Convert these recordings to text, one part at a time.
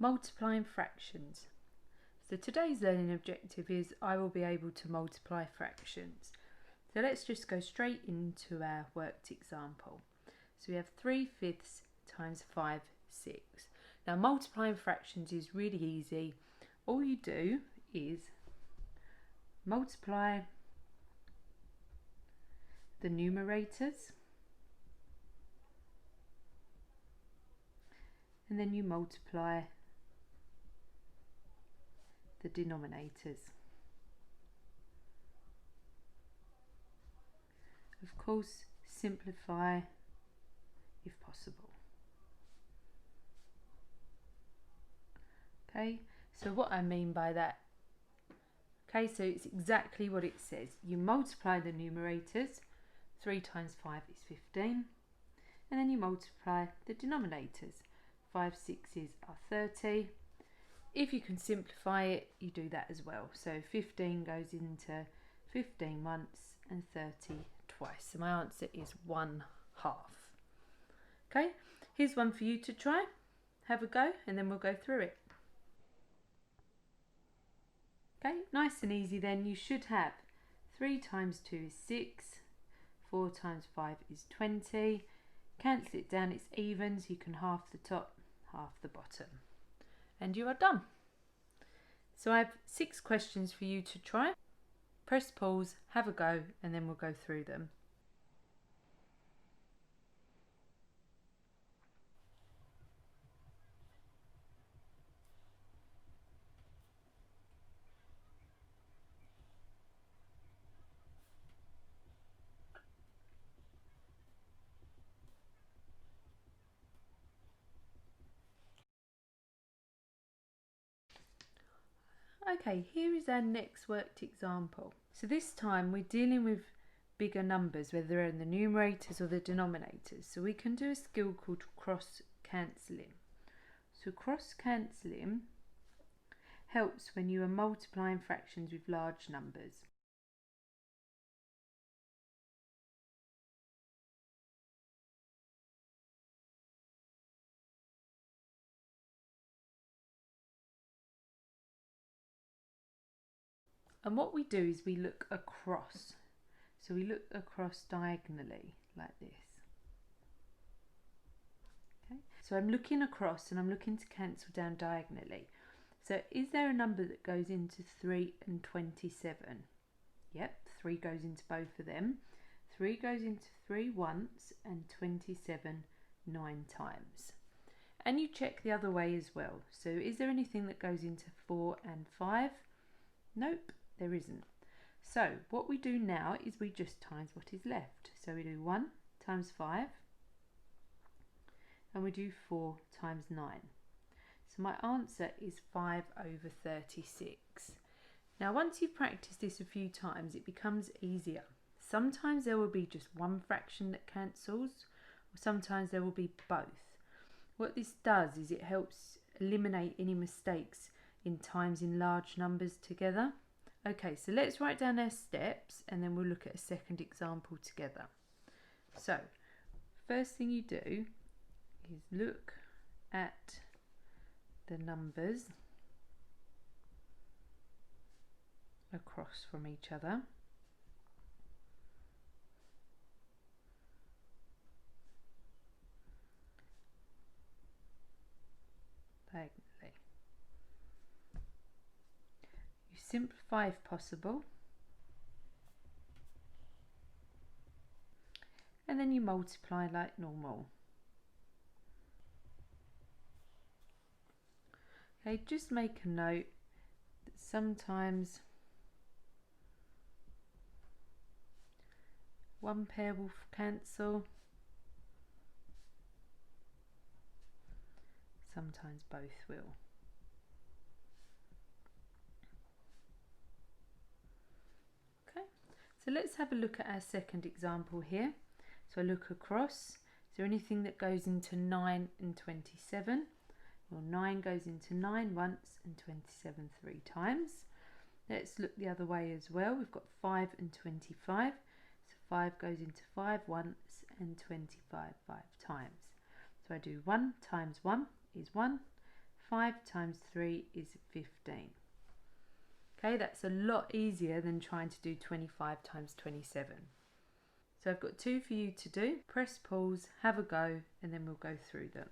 Multiplying fractions. So today's learning objective is I will be able to multiply fractions. So let's just go straight into our worked example. So we have 3/5 times 5/6. Now multiplying fractions is really easy. All you do is multiply the numerators and then you multiply the denominators. Of course, simplify if possible. Okay, so what I mean by that, okay, so it's exactly what it says. You multiply the numerators, 3 times 5 is 15, and then you multiply the denominators. 5/6 are 30. If you can simplify it, you do that as well. So 15 goes into 15 once and 30 twice. So my answer is 1/2. Okay, here's one for you to try. Have a go and then we'll go through it. Okay, nice and easy then. You should have 3 times 2 is 6, 4 times 5 is 20. Cancel it down, it's even, so you can half the top, half the bottom. And you are done. So I have 6 questions for you to try. Press pause, have a go, and then we'll go through them. Okay, here is our next worked example. So this time we're dealing with bigger numbers, whether they're in the numerators or the denominators. So we can do a skill called cross cancelling. So cross cancelling helps when you are multiplying fractions with large numbers. And what we do is we look across. So we look across diagonally like this. Okay. So I'm looking across and I'm looking to cancel down diagonally. So is there a number that goes into 3 and 27? Yep, 3 goes into both of them. 3 goes into 3 once and 27 9 times. And you check the other way as well. So is there anything that goes into 4 and 5? Nope, there isn't. So what we do now is we just times what is left. So we do 1 times 5 and we do 4 times 9. So my answer is 5/36. Now once you've practiced this a few times it becomes easier. Sometimes there will be just one fraction that cancels, or sometimes there will be both. What this does is it helps eliminate any mistakes in times in large numbers together. Okay, so let's write down our steps and then we'll look at a second example together. So first thing you do is look at the numbers across from each other. Diagonally. You simplify if possible. And then you multiply like normal. Okay, just make a note that sometimes one pair will cancel, sometimes both will. Okay, so let's have a look at our second example here. So I look across. Is there anything that goes into 9 and 27? Well, 9 goes into 9 once and 27 3 times. Let's look the other way as well. We've got 5 and 25. So 5 goes into 5 once and 25 5 times. So I do 1 times 1 is 1. 5 times 3 is 15. Okay, that's a lot easier than trying to do 25 times 27. So I've got 2 for you to do. Press pause, have a go, and then we'll go through them.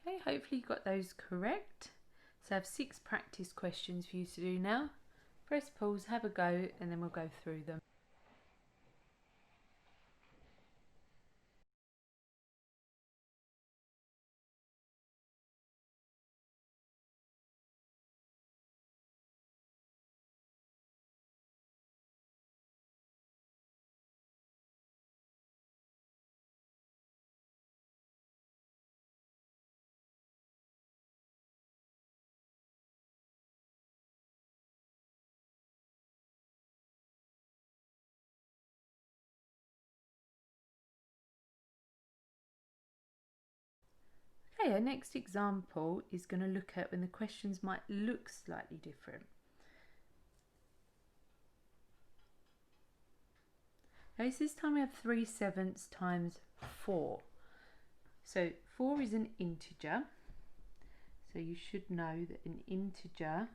Okay, hopefully you got those correct. So I have 6 practice questions for you to do now. Press pause, have a go, and then we'll go through them. Okay, our next example is going to look at when the questions might look slightly different. Okay, so this time we have 3/7 times 4. So 4 is an integer. So you should know that an integer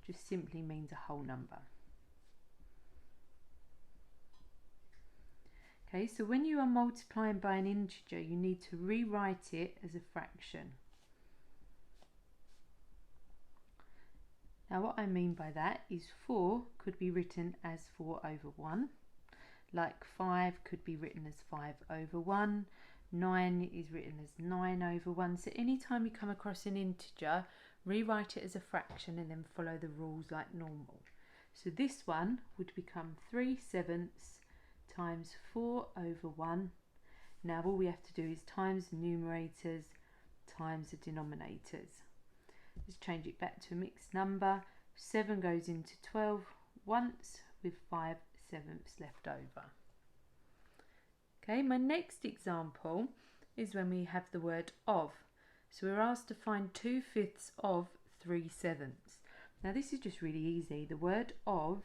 just simply means a whole number. Okay, so when you are multiplying by an integer, you need to rewrite it as a fraction. Now what I mean by that is 4 could be written as 4 over 1, like 5 could be written as 5 over 1, 9 is written as 9 over 1. So anytime you come across an integer, rewrite it as a fraction and then follow the rules like normal. So this one would become 3/7 times 4 over 1. Now all we have to do is times the numerators times the denominators. Let's change it back to a mixed number. 7 goes into 12 once with 5/7 left over. Okay, my next example is when we have the word of. So we're asked to find 2/5 of 3/7. Now this is just really easy. The word of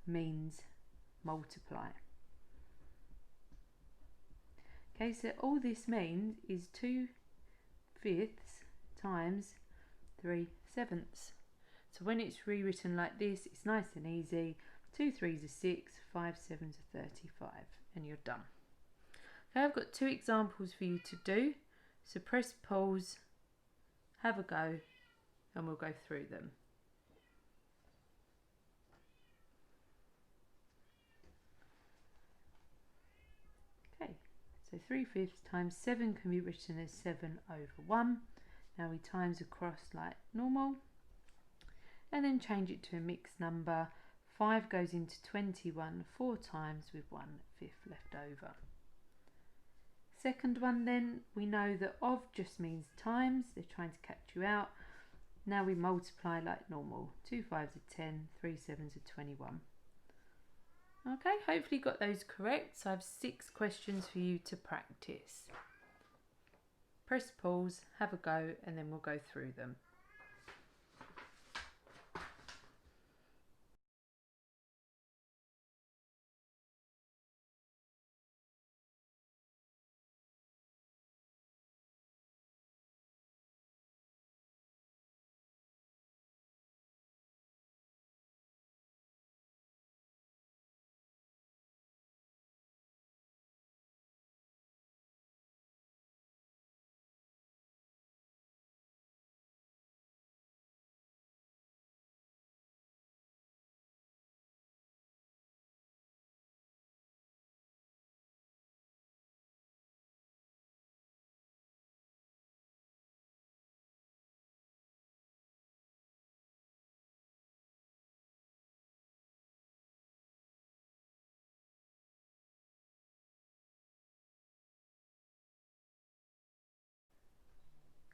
means multiply. Okay, so all this means is 2/5 times 3/7. So when it's rewritten like this, it's nice and easy. 2 3s are 6, 5 7s are 35, and you're done. Okay, I've got 2 examples for you to do. So press pause, have a go, and we'll go through them. Okay, so 3/5 times 7 can be written as 7 over 1. Now we times across like normal, and then change it to a mixed number. 5 goes into 21 4 times with 1/5 left over. Second one then, we know that of just means times, they're trying to catch you out. Now we multiply like normal. 2 5s are 10, 3 7s are 21. Okay, hopefully you got those correct. So I have 6 questions for you to practice. Press pause, have a go, and then we'll go through them.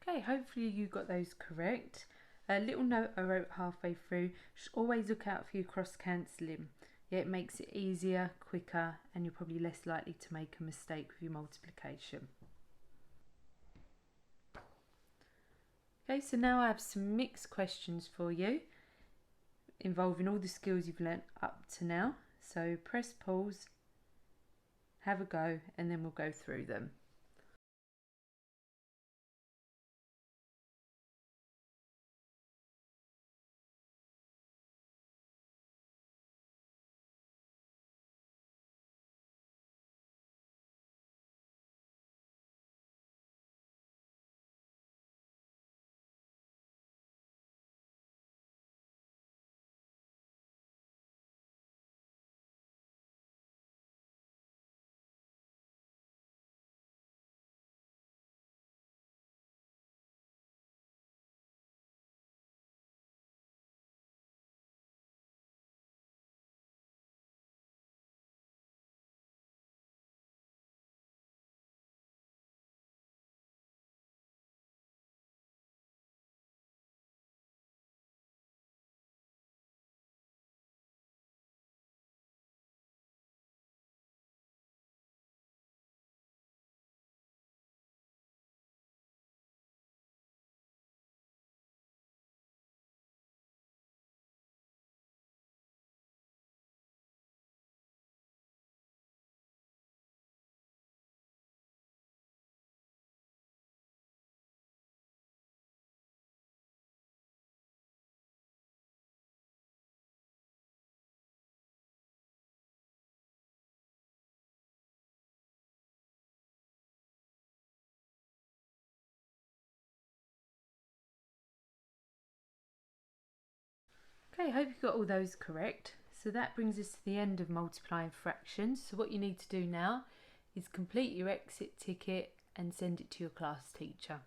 Okay, hopefully you got those correct. A little note I wrote halfway through, just always look out for your cross cancelling. It makes it easier, quicker, and you're probably less likely to make a mistake with your multiplication. Okay, so now I have some mixed questions for you involving all the skills you've learnt up to now. So press pause, have a go, and then we'll go through them. Okay, I hope you got all those correct. So that brings us to the end of multiplying fractions. So what you need to do now is complete your exit ticket and send it to your class teacher.